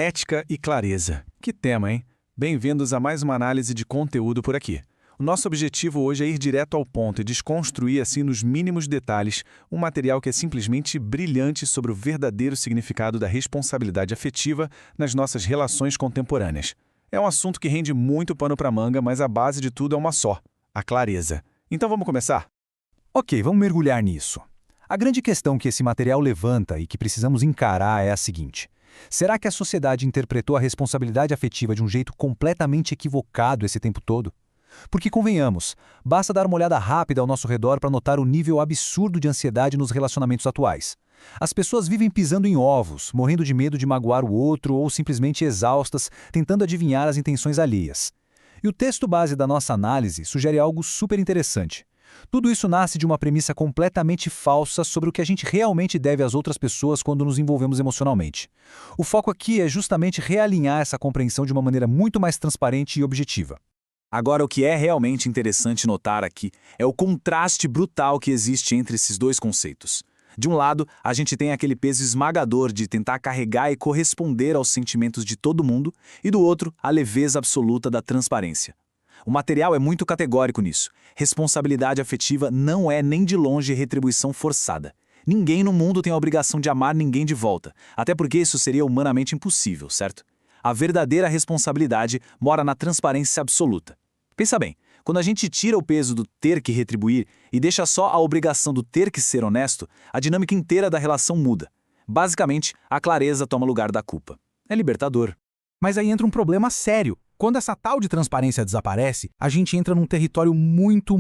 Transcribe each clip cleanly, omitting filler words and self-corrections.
Ética e clareza. Que tema, hein? Bem-vindos a mais uma análise de conteúdo por aqui. O nosso objetivo hoje é ir direto ao ponto e desconstruir, assim, nos mínimos detalhes, um material que é simplesmente brilhante sobre o verdadeiro significado da responsabilidade afetiva nas nossas relações contemporâneas. É um assunto que rende muito pano para manga, mas a base de tudo é uma só: a clareza. Então vamos começar? Ok, vamos mergulhar nisso. A grande questão que esse material levanta e que precisamos encarar é a seguinte: será que a sociedade interpretou a responsabilidade afetiva de um jeito completamente equivocado esse tempo todo? Porque, convenhamos, basta dar uma olhada rápida ao nosso redor para notar o nível absurdo de ansiedade nos relacionamentos atuais. As pessoas vivem pisando em ovos, morrendo de medo de magoar o outro ou simplesmente exaustas, tentando adivinhar as intenções alheias. E o texto base da nossa análise sugere algo super interessante. Tudo isso nasce de uma premissa completamente falsa sobre o que a gente realmente deve às outras pessoas quando nos envolvemos emocionalmente. O foco aqui é justamente realinhar essa compreensão de uma maneira muito mais transparente e objetiva. Agora, o que é realmente interessante notar aqui é o contraste brutal que existe entre esses dois conceitos. De um lado, a gente tem aquele peso esmagador de tentar carregar e corresponder aos sentimentos de todo mundo, e do outro, a leveza absoluta da transparência. O material é muito categórico nisso. Responsabilidade afetiva não é nem de longe retribuição forçada. Ninguém no mundo tem a obrigação de amar ninguém de volta, até porque isso seria humanamente impossível, certo? A verdadeira responsabilidade mora na transparência absoluta. Pensa bem, quando a gente tira o peso do ter que retribuir e deixa só a obrigação do ter que ser honesto, a dinâmica inteira da relação muda. Basicamente, a clareza toma lugar da culpa. É libertador. Mas aí entra um problema sério. Quando essa tal de transparência desaparece, a gente entra num território muito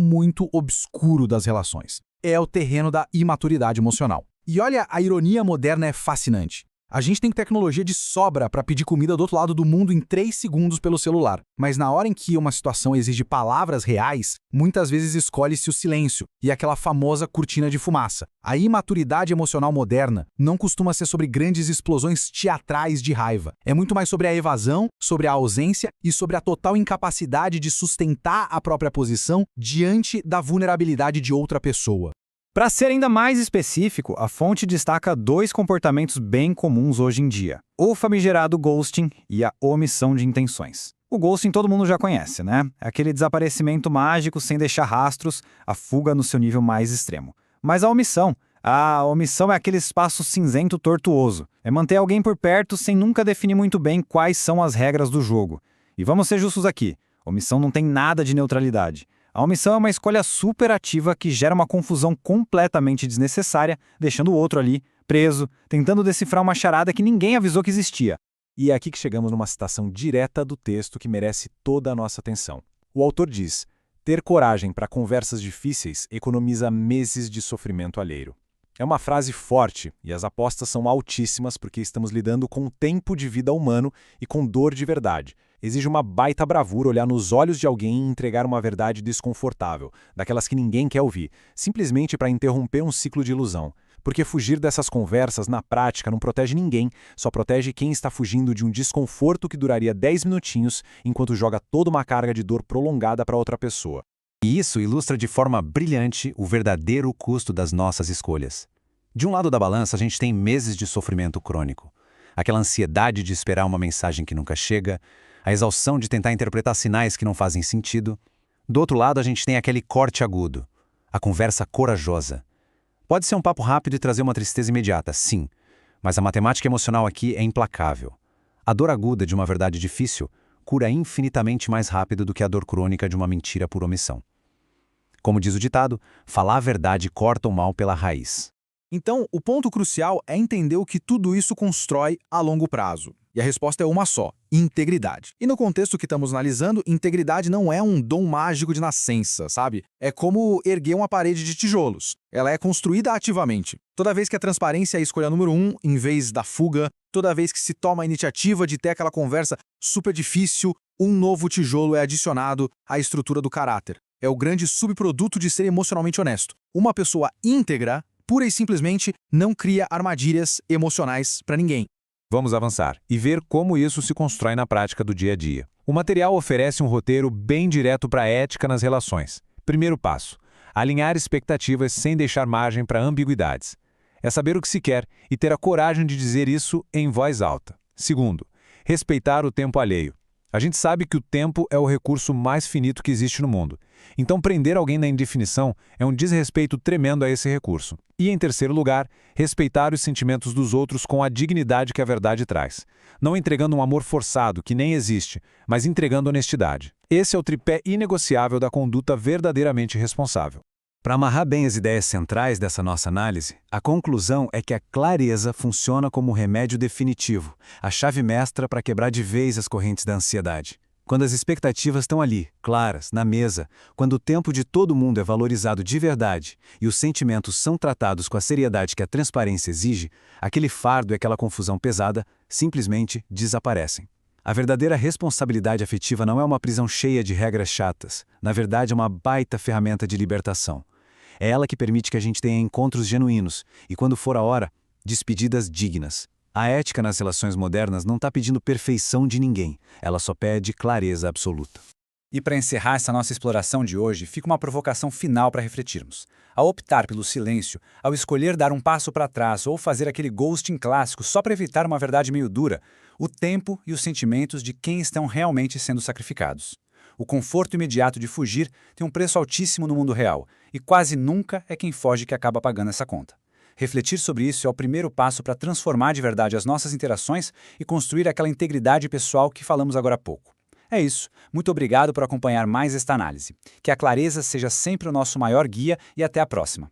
obscuro das relações. É o terreno da imaturidade emocional. E olha, a ironia moderna é fascinante. A gente tem tecnologia de sobra para pedir comida do outro lado do mundo em 3 segundos pelo celular. Mas na hora em que uma situação exige palavras reais, muitas vezes escolhe-se o silêncio e aquela famosa cortina de fumaça. A imaturidade emocional moderna não costuma ser sobre grandes explosões teatrais de raiva. É muito mais sobre a evasão, sobre a ausência e sobre a total incapacidade de sustentar a própria posição diante da vulnerabilidade de outra pessoa. Para ser ainda mais específico, a fonte destaca 2 comportamentos bem comuns hoje em dia: o famigerado ghosting e a omissão de intenções. O ghosting todo mundo já conhece, né? É aquele desaparecimento mágico sem deixar rastros, a fuga no seu nível mais extremo. Mas a omissão é aquele espaço cinzento tortuoso. É manter alguém por perto sem nunca definir muito bem quais são as regras do jogo. E vamos ser justos aqui, omissão não tem nada de neutralidade. A omissão é uma escolha superativa que gera uma confusão completamente desnecessária, deixando o outro ali, preso, tentando decifrar uma charada que ninguém avisou que existia. E é aqui que chegamos numa citação direta do texto que merece toda a nossa atenção. O autor diz: ter coragem para conversas difíceis economiza meses de sofrimento alheio. É uma frase forte e as apostas são altíssimas porque estamos lidando com o tempo de vida humano e com dor de verdade. Exige uma baita bravura olhar nos olhos de alguém e entregar uma verdade desconfortável, daquelas que ninguém quer ouvir, simplesmente para interromper um ciclo de ilusão. Porque fugir dessas conversas, na prática, não protege ninguém, só protege quem está fugindo de um desconforto que duraria 10 minutinhos, enquanto joga toda uma carga de dor prolongada para outra pessoa. E isso ilustra de forma brilhante o verdadeiro custo das nossas escolhas. De um lado da balança, a gente tem meses de sofrimento crônico. Aquela ansiedade de esperar uma mensagem que nunca chega, a exaustão de tentar interpretar sinais que não fazem sentido. Do outro lado, a gente tem aquele corte agudo, a conversa corajosa. Pode ser um papo rápido e trazer uma tristeza imediata, sim, mas a matemática emocional aqui é implacável. A dor aguda de uma verdade difícil cura infinitamente mais rápido do que a dor crônica de uma mentira por omissão. Como diz o ditado, falar a verdade corta o mal pela raiz. Então, o ponto crucial é entender o que tudo isso constrói a longo prazo. E a resposta é uma só: integridade. E no contexto que estamos analisando, integridade não é um dom mágico de nascença, sabe? É como erguer uma parede de tijolos. Ela é construída ativamente. Toda vez que a transparência é a escolha número 1, em vez da fuga, toda vez que se toma a iniciativa de ter aquela conversa super difícil, um novo tijolo é adicionado à estrutura do caráter. É o grande subproduto de ser emocionalmente honesto. Uma pessoa íntegra, pura e simplesmente, não cria armadilhas emocionais para ninguém. Vamos avançar e ver como isso se constrói na prática do dia a dia. O material oferece um roteiro bem direto para a ética nas relações. Primeiro passo: alinhar expectativas sem deixar margem para ambiguidades. É saber o que se quer e ter a coragem de dizer isso em voz alta. Segundo, respeitar o tempo alheio. A gente sabe que o tempo é o recurso mais finito que existe no mundo. Então, prender alguém na indefinição é um desrespeito tremendo a esse recurso. E, em terceiro lugar, respeitar os sentimentos dos outros com a dignidade que a verdade traz. Não entregando um amor forçado, que nem existe, mas entregando honestidade. Esse é o tripé inegociável da conduta verdadeiramente responsável. Para amarrar bem as ideias centrais dessa nossa análise, a conclusão é que a clareza funciona como um remédio definitivo, a chave mestra para quebrar de vez as correntes da ansiedade. Quando as expectativas estão ali, claras, na mesa, quando o tempo de todo mundo é valorizado de verdade e os sentimentos são tratados com a seriedade que a transparência exige, aquele fardo e aquela confusão pesada simplesmente desaparecem. A verdadeira responsabilidade afetiva não é uma prisão cheia de regras chatas, na verdade é uma baita ferramenta de libertação. É ela que permite que a gente tenha encontros genuínos e, quando for a hora, despedidas dignas. A ética nas relações modernas não está pedindo perfeição de ninguém, ela só pede clareza absoluta. E para encerrar essa nossa exploração de hoje, fica uma provocação final para refletirmos. Ao optar pelo silêncio, ao escolher dar um passo para trás ou fazer aquele ghosting clássico só para evitar uma verdade meio dura, o tempo e os sentimentos de quem estão realmente sendo sacrificados. O conforto imediato de fugir tem um preço altíssimo no mundo real, e quase nunca é quem foge que acaba pagando essa conta. Refletir sobre isso é o primeiro passo para transformar de verdade as nossas interações e construir aquela integridade pessoal que falamos agora há pouco. É isso. Muito obrigado por acompanhar mais esta análise. Que a clareza seja sempre o nosso maior guia e até a próxima.